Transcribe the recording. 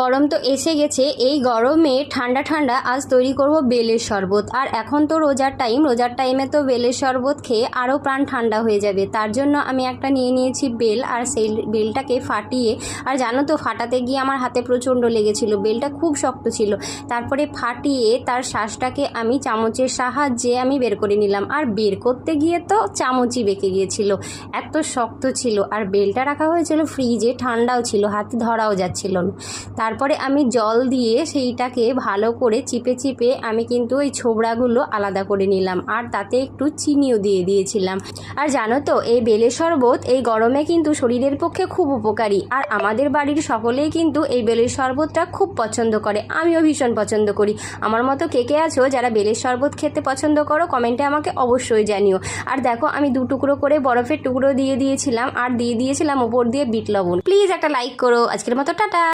গরম তো এসে গেছে, এই গরমে ঠান্ডা ঠান্ডা আজ তৈরি করব বেলের শরবত। আর এখন তো রোজার টাইমে তো বেলের শরবত খেয়ে আরও প্রাণ ঠান্ডা হয়ে যাবে। তার জন্য আমি একটা নিয়ে নিয়েছি বেল, আর সেই বেলটাকে ফাটিয়ে, আর জানো তো ফাটাতে গিয়ে আমার হাতে প্রচণ্ড লেগেছিল, বেলটা খুব শক্ত ছিল। তারপরে ফাটিয়ে তার শ্বাসটাকে আমি চামচের সাহায্যে আমি বের করে নিলাম, আর বের করতে গিয়ে তো চামচই বেঁকে গিয়েছিল, এত শক্ত ছিল। আর বেলটা রাখা হয়েছিল ফ্রিজে, ঠান্ডাও ছিল, হাতে ধরাও যাচ্ছিল না। তারপরে আমি জল দিয়ে সেইটাকে ভালো করে চিপে চিপে আমি কিন্তু ওই ছোবড়াগুলো আলাদা করে নিলাম, আর তাতে একটু চিনিও দিয়ে দিয়েছিলাম। আর জানো তো এই বেলের শরবত এই গরমে কিন্তু শরীরের পক্ষে খুব উপকারী, আর আমাদের বাড়ির সকলেই কিন্তু এই বেলের শরবতটা খুব পছন্দ করে, আমিও ভীষণ পছন্দ করি। আমার মতো কে কে আছো যারা বেলের শরবত খেতে পছন্দ করো, কমেন্টে আমাকে অবশ্যই জানিও। আর দেখো আমি 2 টুকরো করে বরফের টুকরো দিয়ে দিয়েছিলাম, আর দিয়ে দিয়েছিলাম উপর দিয়ে বিট লবণ। প্লিজ একটা লাইক করো। আজকের মতো টাটা।